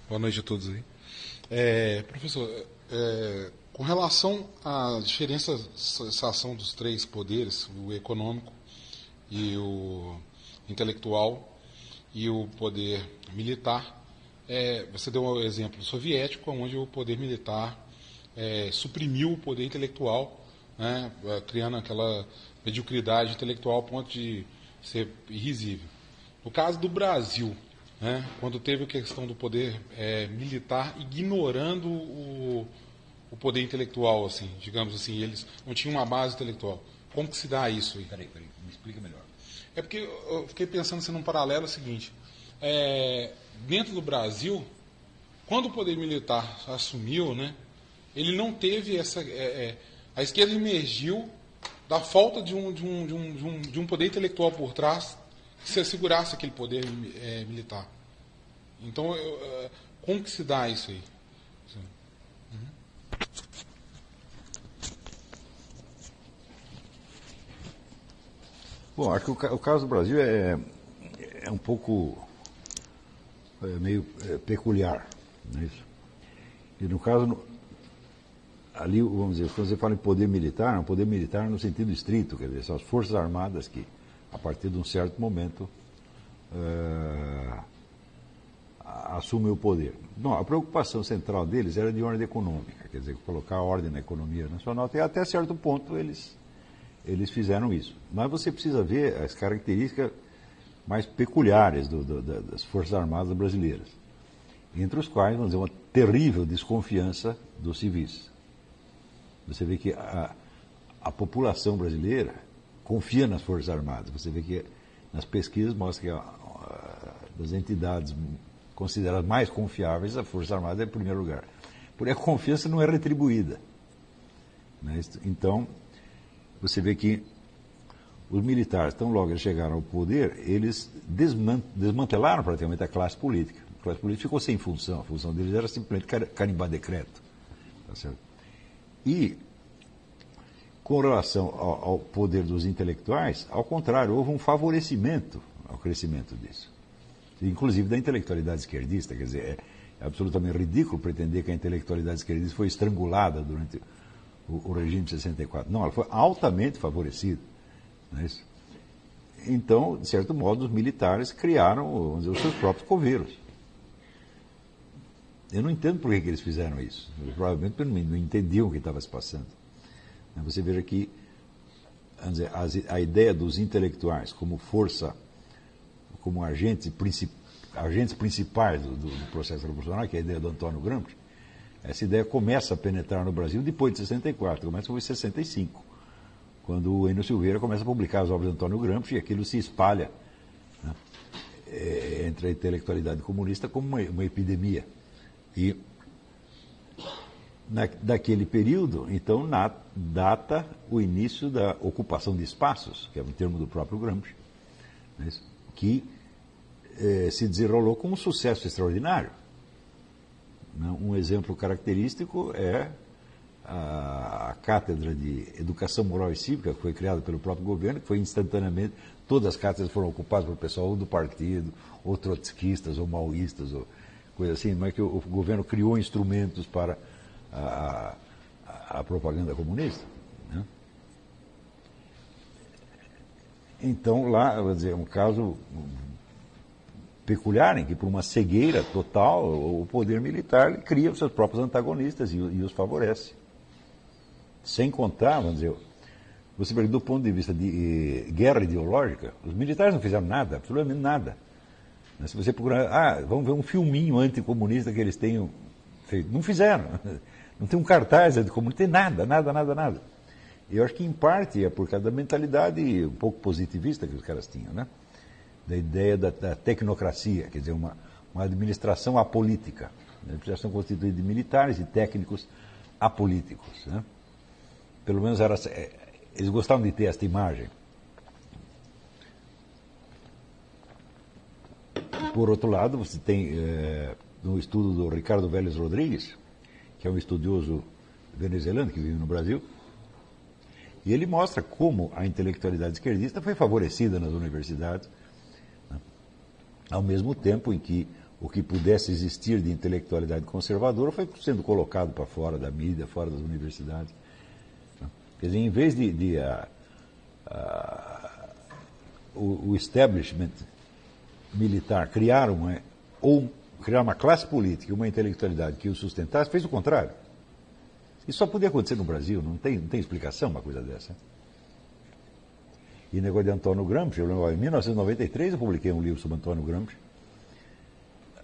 Boa noite a todos aí. Professor, com relação à diferenciação dos três poderes, o econômico e o intelectual e o poder militar, você deu um exemplo soviético, onde o poder militar suprimiu o poder intelectual, né, criando aquela mediocridade intelectual ao ponto de ser irrisível. No caso do Brasil, né, quando teve a questão do poder militar ignorando o poder intelectual, assim, digamos assim, eles não tinham uma base intelectual. Como que se dá isso aí? Peraí, me explica melhor. É porque eu fiquei pensando assim, num paralelo seguinte. Dentro do Brasil, quando o poder militar assumiu, né, ele não teve essa. A esquerda emergiu da falta de um poder intelectual por trás que se assegurasse aquele poder militar. Então, como que se dá isso aí? Bom, acho que o caso do Brasil é um pouco meio peculiar, não é isso? E no caso, ali, vamos dizer, quando você fala em poder militar, é um poder militar no sentido estrito, quer dizer, são as forças armadas que, a partir de um certo momento, assumem o poder. Não, a preocupação central deles era de ordem econômica, quer dizer, colocar ordem na economia nacional, até certo ponto eles fizeram isso. Mas você precisa ver as características mais peculiares das Forças Armadas brasileiras, entre os quais, vamos dizer, uma terrível desconfiança dos civis. Você vê que a população brasileira confia nas Forças Armadas. Você vê que nas pesquisas mostra que das entidades consideradas mais confiáveis, a Força Armada é em primeiro lugar. Porém, a confiança não é retribuída. Né? Então, você vê que os militares, tão logo eles chegaram ao poder, eles desmantelaram praticamente a classe política. A classe política ficou sem função. A função deles era simplesmente carimbar decreto. Tá certo? E, com relação ao poder dos intelectuais, ao contrário, houve um favorecimento ao crescimento disso. Inclusive da intelectualidade esquerdista. Quer dizer, é absolutamente ridículo pretender que a intelectualidade esquerdista foi estrangulada durante o regime de 64. Não, ela foi altamente favorecida. Não é isso? Então, de certo modo, os militares criaram, vamos dizer, os seus próprios coveiros. Eu não entendo por que eles fizeram isso. Provavelmente não entendiam o que estava se passando. Você veja que, vamos dizer, a ideia dos intelectuais como força, como agentes principais do processo revolucionário, que é a ideia do Antônio Gramsci, essa ideia começa a penetrar no Brasil depois de 64, começa em 65, quando o Enio Silveira começa a publicar as obras do Antônio Gramsci e aquilo se espalha, né, entre a intelectualidade comunista como uma epidemia. E daquele período, então, data o início da ocupação de espaços, que é um termo do próprio Gramsci, né, que se desenrolou com um sucesso extraordinário. Um exemplo característico é a Cátedra de Educação Moral e Cívica, que foi criada pelo próprio governo, que foi instantaneamente, todas as cátedras foram ocupadas por pessoal ou do partido, ou trotskistas, ou maoístas, ou coisa assim, mas que o governo criou instrumentos para a propaganda comunista. Né? Então, lá, vou dizer, um caso peculiar em que, por uma cegueira total, o poder militar cria os seus próprios antagonistas e os favorece. Sem contar, vamos dizer, você vê, do ponto de vista de guerra ideológica, os militares não fizeram nada, absolutamente nada. Se você procurar, vamos ver um filminho anticomunista que eles tenham feito. Não fizeram. Não tem um cartaz anticomunista, não tem nada. Eu acho que, em parte, é por causa da mentalidade um pouco positivista que os caras tinham, né? Da ideia da tecnocracia, quer dizer, uma administração apolítica, uma administração constituída de militares e técnicos apolíticos. Né? Pelo menos eles gostavam de ter esta imagem. Por outro lado, você tem no estudo do Ricardo Vélez Rodrigues, que é um estudioso venezuelano que vive no Brasil, e ele mostra como a intelectualidade esquerdista foi favorecida nas universidades, ao mesmo tempo em que o que pudesse existir de intelectualidade conservadora foi sendo colocado para fora da mídia, fora das universidades. Quer dizer, em vez o establishment militar criar uma classe política e uma intelectualidade que o sustentasse, fez o contrário. Isso só podia acontecer no Brasil, não tem explicação uma coisa dessa. E negócio de Antônio Gramsci, eu lembro, em 1993 eu publiquei um livro sobre Antônio Gramsci.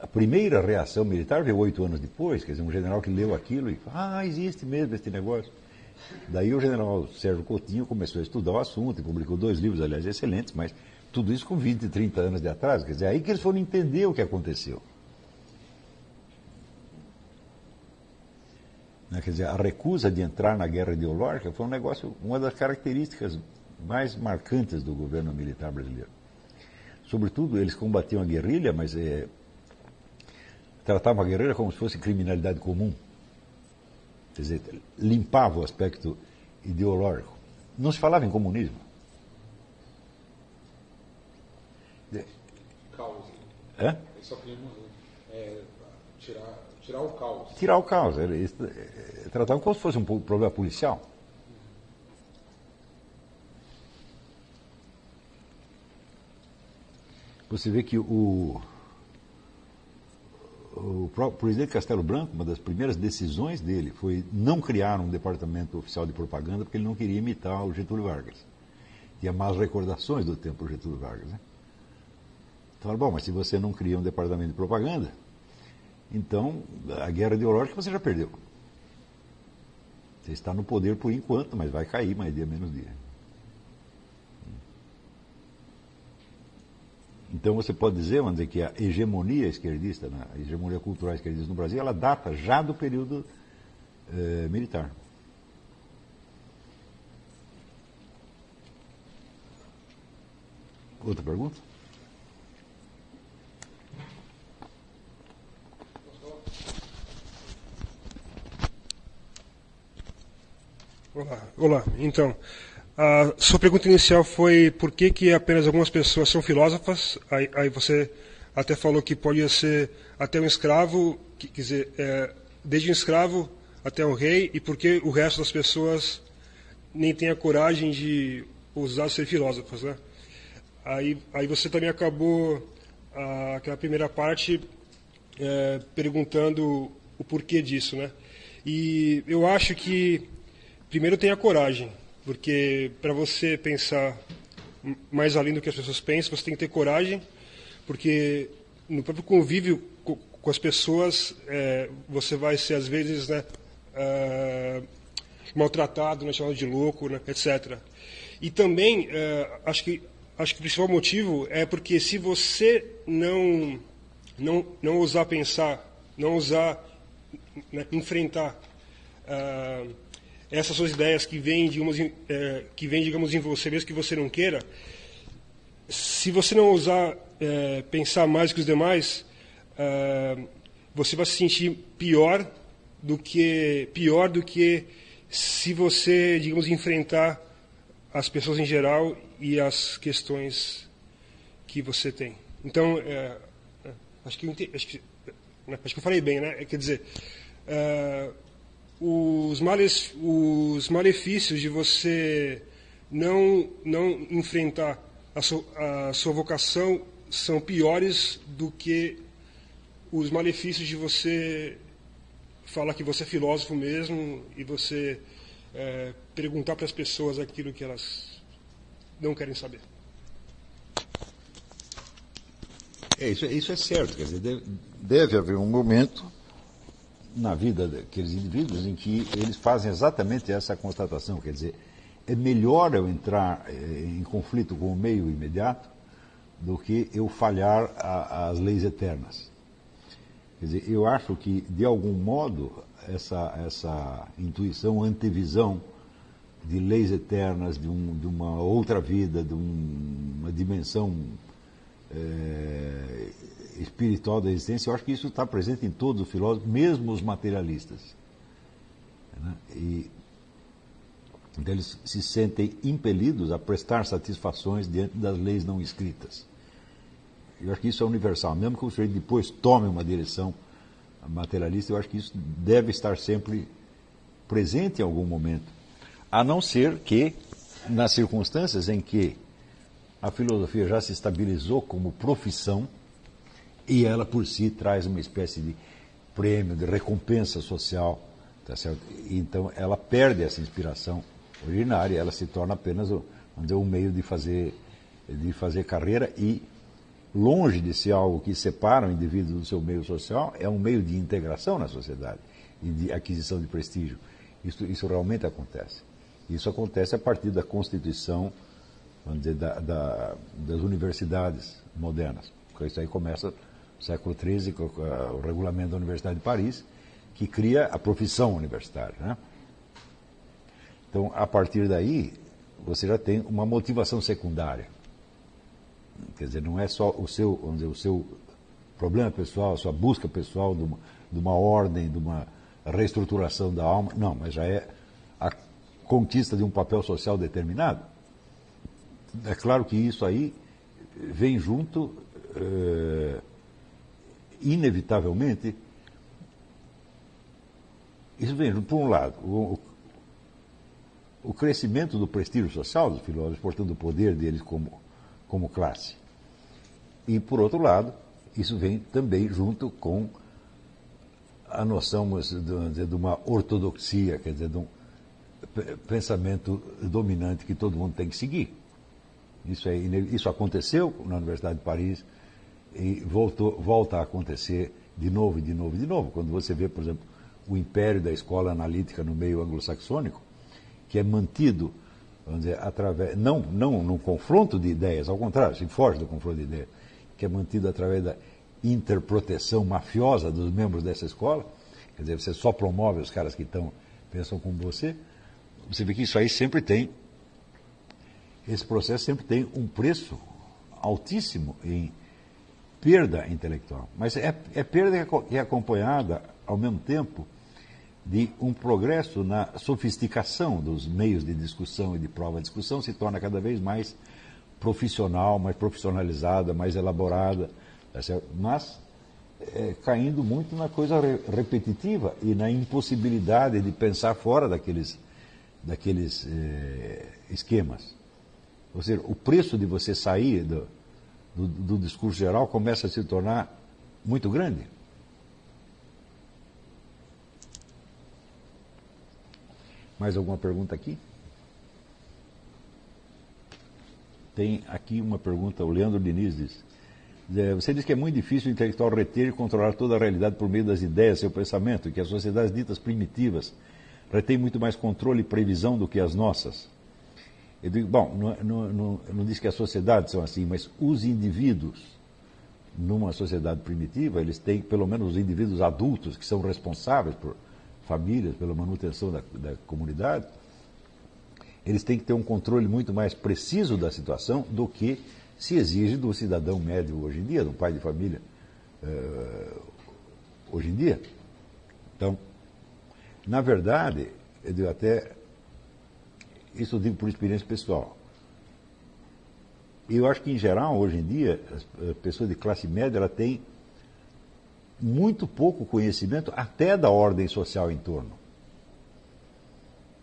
A primeira reação militar veio 8 anos depois, quer dizer, um general que leu aquilo e falou, existe mesmo esse negócio. Daí o general Sérgio Coutinho começou a estudar o assunto e publicou 2 livros, aliás, excelentes, mas tudo isso com 20, 30 anos de atraso. Quer dizer, aí que eles foram entender o que aconteceu. Quer dizer, a recusa de entrar na guerra ideológica foi um negócio, uma das características mais marcantes do governo militar brasileiro. Sobretudo, eles combatiam a guerrilha, mas tratavam a guerrilha como se fosse criminalidade comum. Quer dizer, limpava o aspecto ideológico. Não se falava em comunismo. Caos. Hã? Eles só queriam tirar o caos. Tirar o caos. Eles tratavam como se fosse um problema policial. Você vê que o presidente Castelo Branco, uma das primeiras decisões dele foi não criar um departamento oficial de propaganda porque ele não queria imitar o Getúlio Vargas. Tinha más recordações do tempo do Getúlio Vargas. Né? Então, bom, mas se você não cria um departamento de propaganda, então a guerra ideológica você já perdeu. Você está no poder por enquanto, mas vai cair mais dia menos dia. Então você pode dizer, vamos dizer, que a hegemonia esquerdista, a hegemonia cultural esquerdista no Brasil, ela data já do período militar. Outra pergunta? Olá. Então, a sua pergunta inicial foi por que apenas algumas pessoas são filósofas. Aí você até falou que podia ser até um escravo, quer dizer, desde um escravo até um rei, e por que o resto das pessoas nem tem a coragem de ousar ser filósofas, né? Aí você também acabou aquela primeira parte perguntando o porquê disso, né? E eu acho que primeiro tem a coragem. Porque para você pensar mais além do que as pessoas pensam, você tem que ter coragem, porque no próprio convívio com as pessoas, você vai ser, às vezes, né, maltratado, né, chamado de louco, né, etc. E também, acho que o principal motivo é porque se você não ousar pensar, não ousar, né, enfrentar essas suas ideias que vêm, digamos, em você, mesmo que você não queira, se você não ousar pensar mais que os demais, você vai se sentir pior do que se você, digamos, enfrentar as pessoas em geral e as questões que você tem. Então, acho que eu falei bem, né? Quer dizer, os malefícios de você não enfrentar a sua vocação são piores do que os malefícios de você falar que você é filósofo mesmo e você perguntar para as pessoas aquilo que elas não querem saber. Isso é certo, quer dizer, deve haver um momento na vida daqueles indivíduos em que eles fazem exatamente essa constatação, quer dizer, é melhor eu entrar em conflito com o meio imediato do que eu falhar as leis eternas. Quer dizer, eu acho que, de algum modo, essa intuição, antevisão de leis eternas, de uma outra vida, de uma dimensão espiritual da existência, eu acho que isso está presente em todos os filósofos, mesmo os materialistas. Né? Então eles se sentem impelidos a prestar satisfações diante das leis não escritas. Eu acho que isso é universal. Mesmo que o sujeito depois tome uma direção materialista, eu acho que isso deve estar sempre presente em algum momento. A não ser que, nas circunstâncias em que a filosofia já se estabilizou como profissão e ela por si traz uma espécie de prêmio, de recompensa social, tá certo? Então ela perde essa inspiração originária, ela se torna apenas, vamos dizer, um meio de fazer carreira e, longe de ser algo que separa o indivíduo do seu meio social, é um meio de integração na sociedade e de aquisição de prestígio. Isso realmente acontece. Isso acontece a partir da constituição, vamos dizer, das universidades modernas. Isso aí começa no século XIII, com o regulamento da Universidade de Paris, que cria a profissão universitária, né? Então, a partir daí, você já tem uma motivação secundária. Quer dizer, não é só o seu, vamos dizer, o seu problema pessoal, a sua busca pessoal de uma ordem, de uma reestruturação da alma, não, mas já é a conquista de um papel social determinado. É claro que isso aí vem junto, inevitavelmente, isso vem junto, por um lado, o crescimento do prestígio social dos filósofos, portanto, o poder deles como classe. E, por outro lado, isso vem também junto com a noção de uma ortodoxia, quer dizer, de um pensamento dominante que todo mundo tem que seguir. Isso aconteceu na Universidade de Paris e volta a acontecer de novo, e de novo, e de novo. Quando você vê, por exemplo, o império da escola analítica no meio anglo-saxônico, que é mantido, vamos dizer, através, não num confronto de ideias, ao contrário, se foge do confronto de ideias, que é mantido através da interproteção mafiosa dos membros dessa escola, quer dizer, você só promove os caras que pensam como você vê que isso aí sempre tem, esse processo sempre tem um preço altíssimo em perda intelectual. Mas é perda que é acompanhada, ao mesmo tempo, de um progresso na sofisticação dos meios de discussão e de prova. A discussão se torna cada vez mais profissional, mais profissionalizada, mais elaborada, tá certo? Mas caindo muito na coisa repetitiva e na impossibilidade de pensar fora daqueles esquemas. Ou seja, o preço de você sair do discurso geral começa a se tornar muito grande. Mais alguma pergunta aqui? Tem aqui uma pergunta, o Leandro Diniz diz. Você diz que é muito difícil o intelectual reter e controlar toda a realidade por meio das ideias, seu pensamento, e que as sociedades ditas primitivas retêm muito mais controle e previsão do que as nossas. Eu digo, bom, não diz que as sociedades são assim, mas os indivíduos, numa sociedade primitiva, eles têm, pelo menos os indivíduos adultos, que são responsáveis por famílias, pela manutenção da comunidade, eles têm que ter um controle muito mais preciso da situação do que se exige do cidadão médio hoje em dia, do pai de família hoje em dia. Então, na verdade, eu digo até, isso eu digo por experiência pessoal, eu acho que, em geral, hoje em dia, as pessoas de classe média ela tem muito pouco conhecimento até da ordem social em torno.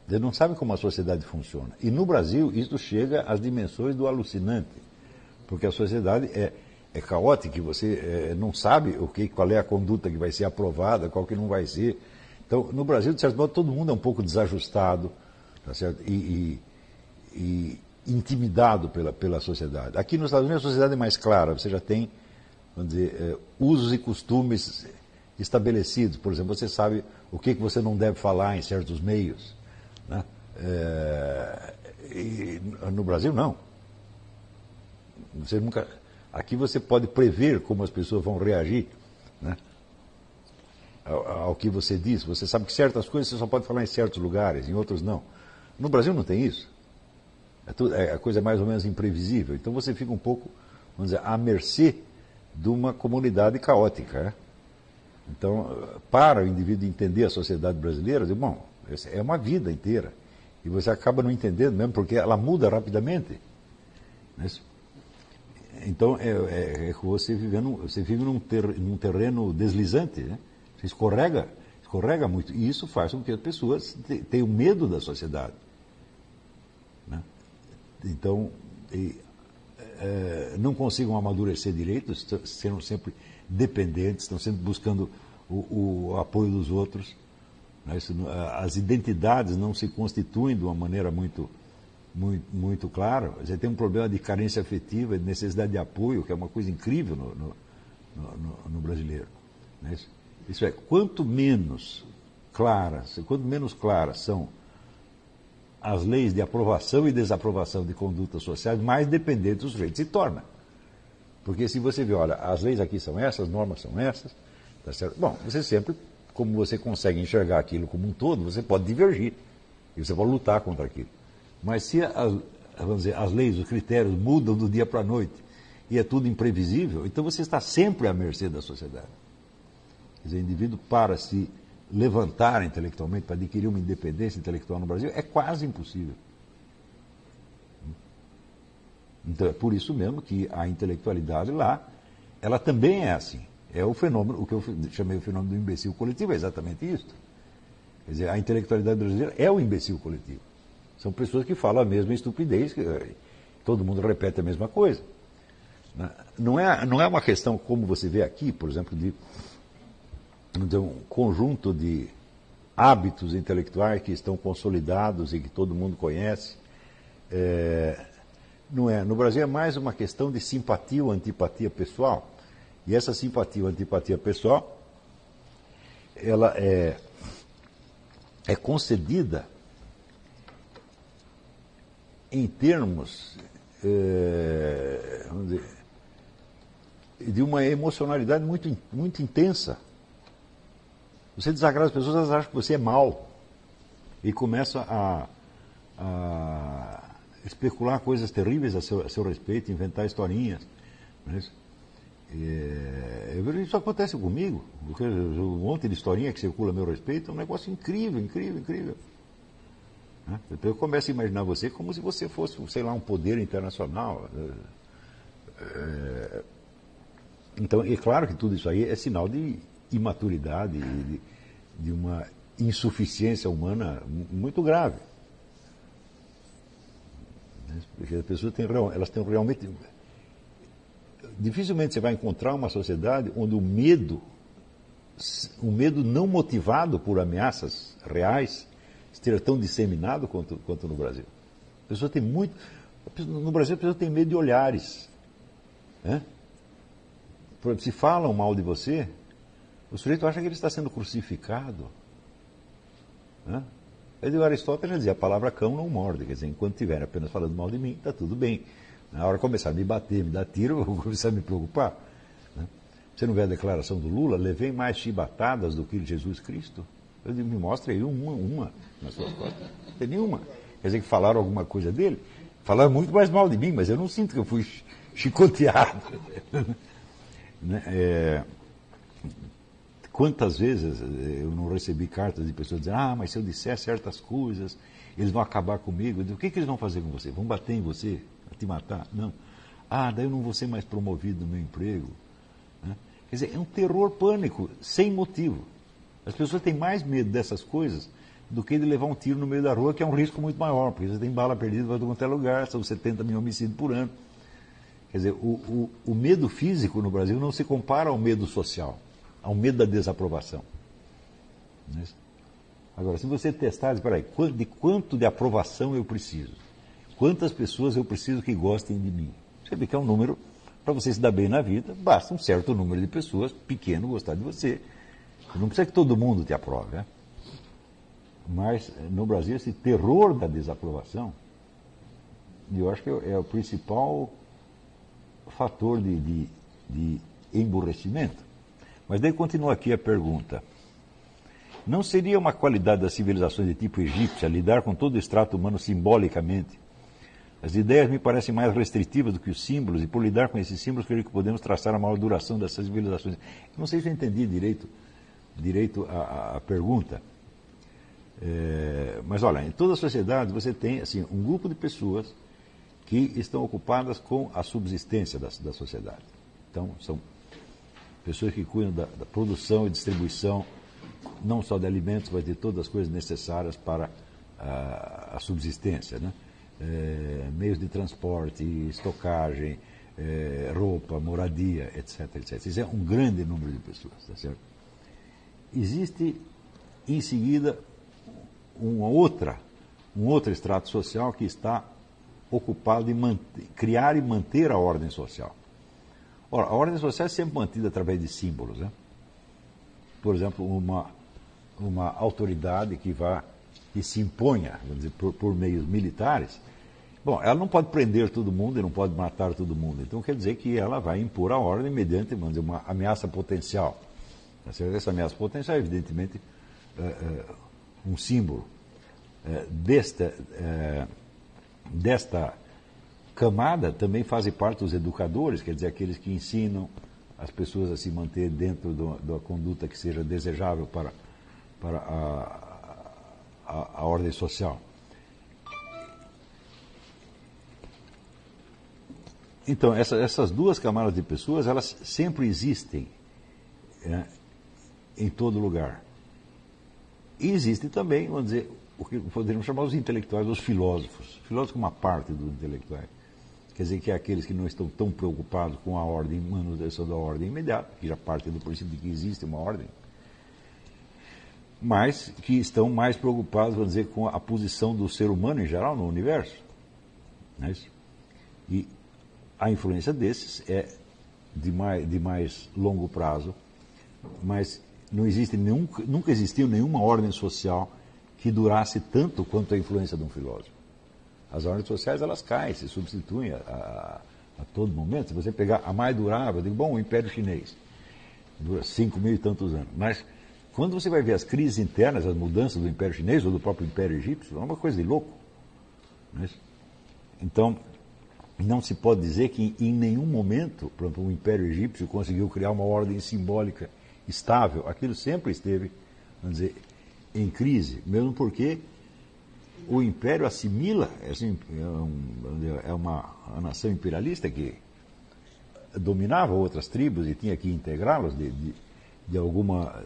Eles não sabem como a sociedade funciona. E no Brasil isso chega às dimensões do alucinante, porque a sociedade é caótica, você não sabe qual é a conduta que vai ser aprovada, qual que não vai ser. Então, no Brasil, de certo modo, todo mundo é um pouco desajustado, tá certo? E intimidado pela sociedade. Aqui nos Estados Unidos a sociedade é mais clara, você já tem, vamos dizer, usos e costumes estabelecidos. Por exemplo, você sabe o que você não deve falar em certos meios, né? E no Brasil, não. Aqui você pode prever como as pessoas vão reagir, né, ao que você diz. Você sabe que certas coisas você só pode falar em certos lugares, em outros não. No Brasil não tem isso. A coisa é mais ou menos imprevisível. Então você fica um pouco, vamos dizer, à mercê de uma comunidade caótica, né? Então, para o indivíduo entender a sociedade brasileira, eu digo, bom, é uma vida inteira. E você acaba não entendendo mesmo, porque ela muda rapidamente. Então, você vive num terreno deslizante, né? Você escorrega muito. E isso faz com que as pessoas tenham medo da sociedade. Né? Então, não consigam amadurecer direito, sendo sempre dependentes, estão sempre buscando o apoio dos outros. Né? As identidades não se constituem de uma maneira muito clara. Você tem um problema de carência afetiva, de necessidade de apoio, que é uma coisa incrível no brasileiro. Né? Isso é, quanto menos claras são as leis de aprovação e desaprovação de condutas sociais, mais dependente o sujeito se torna. Porque se você vê, olha, as leis aqui são essas, as normas são essas, tá certo? Bom, você sempre, como você consegue enxergar aquilo como um todo, você pode divergir. E você pode lutar contra aquilo. Mas se as leis, os critérios mudam do dia para a noite e é tudo imprevisível, então você está sempre à mercê da sociedade. Quer dizer, o indivíduo, para se levantar intelectualmente, para adquirir uma independência intelectual no Brasil, é quase impossível. Então é por isso mesmo que a intelectualidade lá, ela também é assim. É o fenômeno, o que eu chamei o fenômeno do imbecil coletivo, é exatamente isso. Quer dizer, a intelectualidade brasileira é o imbecil coletivo. São pessoas que falam a mesma estupidez, que todo mundo repete a mesma coisa. Não é uma questão, como você vê aqui, por exemplo, de um conjunto de hábitos intelectuais que estão consolidados e que todo mundo conhece. Não é. No Brasil é mais uma questão de simpatia ou antipatia pessoal. E essa simpatia ou antipatia pessoal, ela é concedida em termos, vamos dizer, de uma emocionalidade muito intensa. Você desagrada as pessoas, elas acham que você é mau. E começam a especular coisas terríveis a seu respeito, inventar historinhas. Não é isso? Isso acontece comigo. Um monte de historinha que circula a meu respeito é um negócio incrível, incrível, incrível. Eu começo a imaginar você como se você fosse, sei lá, um poder internacional. Então, é claro que tudo isso aí é sinal de imaturidade, de uma insuficiência humana muito grave. Porque as pessoas elas têm realmente... Dificilmente você vai encontrar uma sociedade onde o medo não motivado por ameaças reais, esteja tão disseminado quanto no Brasil. A pessoa tem muito... No Brasil a pessoa tem medo de olhares. Né? Por exemplo, se falam mal de você, o sujeito acha que ele está sendo crucificado. Né? O Aristóteles já dizia, a palavra cão não morde. Quer dizer, enquanto estiver apenas falando mal de mim, está tudo bem. Na hora que começar a me bater, me dar tiro, eu vou começar a me preocupar. Né? Você não vê a declaração do Lula? Levei mais chibatadas do que Jesus Cristo? Eu digo, me mostra aí uma nas suas costas. Não tem nenhuma. Quer dizer que falaram alguma coisa dele? Falaram muito mais mal de mim, mas eu não sinto que eu fui chicoteado. Quantas vezes eu não recebi cartas de pessoas dizendo, mas se eu disser certas coisas, eles vão acabar comigo. Eu digo, o que eles vão fazer com você? Vão bater em você? Te matar? Não. Daí eu não vou ser mais promovido no meu emprego. Né? Quer dizer, é um terror pânico, sem motivo. As pessoas têm mais medo dessas coisas do que de levar um tiro no meio da rua, que é um risco muito maior, porque você tem bala perdida para qualquer lugar, são 70 mil homicídios por ano. Quer dizer, o medo físico no Brasil não se compara ao medo social, ao medo da desaprovação. Não é isso? Agora, se você testar, espera aí, de quanto de aprovação eu preciso? Quantas pessoas eu preciso que gostem de mim? Você vê que é um número, para você se dar bem na vida, basta um certo número de pessoas, pequeno, gostar de você. Não precisa que todo mundo te aprove, né? Mas, no Brasil, esse terror da desaprovação, eu acho que é o principal fator de emburrecimento. Mas daí continua aqui a pergunta. Não seria uma qualidade das civilizações de tipo egípcia lidar com todo o extrato humano simbolicamente? As ideias me parecem mais restritivas do que os símbolos, e por lidar com esses símbolos, creio que podemos traçar a maior duração dessas civilizações. Eu não sei se eu entendi direito a pergunta. Mas olha, em toda a sociedade você tem assim, um grupo de pessoas que estão ocupadas com a subsistência da sociedade. Então, são pessoas que cuidam da produção e distribuição, não só de alimentos, mas de todas as coisas necessárias para a subsistência, né? Meios de transporte, estocagem, roupa, moradia, etc, etc. Isso é um grande número de pessoas, tá certo? Existe, em seguida, um outro extrato social que está ocupado em criar e manter a ordem social. Ora, a ordem social é sempre mantida através de símbolos, né? Por exemplo, uma autoridade que se imponha, vamos dizer, por meios militares. Bom, ela não pode prender todo mundo e não pode matar todo mundo. Então quer dizer que ela vai impor a ordem mediante, vamos dizer, uma ameaça potencial. Essa ameaça potencial é, evidentemente, um símbolo. Desta camada também fazem parte os educadores, quer dizer, aqueles que ensinam as pessoas a se manter dentro da conduta que seja desejável para a ordem social. Então, essas duas camadas de pessoas, elas sempre existem em todo lugar. E existem também, vamos dizer, o que poderíamos chamar os intelectuais, os filósofos. Filósofos como uma parte dos intelectuais. Quer dizer, que é aqueles que não estão tão preocupados com a ordem, manutenção da ordem imediata, que já parte do princípio de que existe uma ordem, mas que estão mais preocupados, vamos dizer, com a posição do ser humano em geral no universo. Não é isso? E a influência desses é de mais longo prazo, mas nunca existiu nenhuma ordem social que durasse tanto quanto a influência de um filósofo. As ordens sociais, elas caem, se substituem a todo momento. Se você pegar a mais durável, eu digo, bom, o Império Chinês dura 5.000 e tantos anos, mas quando você vai ver as crises internas, as mudanças do Império Chinês ou do próprio Império Egípcio, é uma coisa de louco. Não é? Então, não se pode dizer que em nenhum momento, por exemplo, o Império Egípcio conseguiu criar uma ordem simbólica estável. Aquilo sempre esteve, vamos dizer, em crise, mesmo porque o Império assimila, é uma nação imperialista que dominava outras tribos e tinha que integrá-las de alguma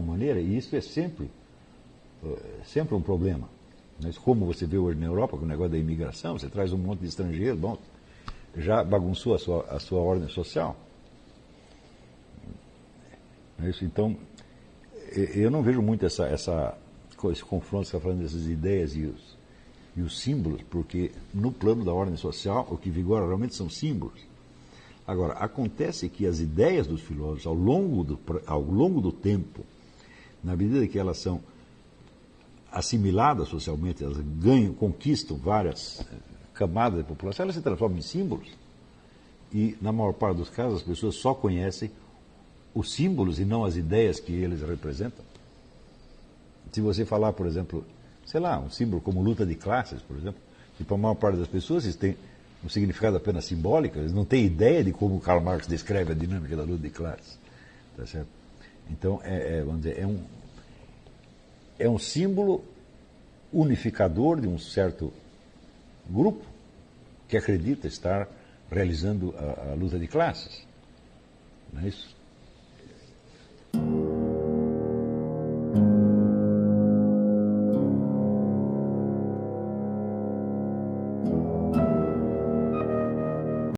maneira, e isso é sempre um problema. Mas como você vê hoje na Europa, com o negócio da imigração, você traz um monte de estrangeiros, bom, já bagunçou a sua ordem social. Então, eu não vejo muito esse confronto, você está falando dessas ideias e os símbolos, porque no plano da ordem social, o que vigora realmente são símbolos. Agora, acontece que as ideias dos filósofos, ao longo do tempo, na medida que elas são assimiladas socialmente, elas conquistam várias camadas da população, elas se transformam em símbolos. E, na maior parte dos casos, as pessoas só conhecem os símbolos e não as ideias que eles representam. Se você falar, por exemplo, sei lá, um símbolo como luta de classes, por exemplo, que para a maior parte das pessoas isso tem um significado apenas simbólico, eles não têm ideia de como Karl Marx descreve a dinâmica da luta de classes. Tá certo? Então, vamos dizer, é um símbolo unificador de um certo grupo que acredita estar realizando a luta de classes. Não é isso?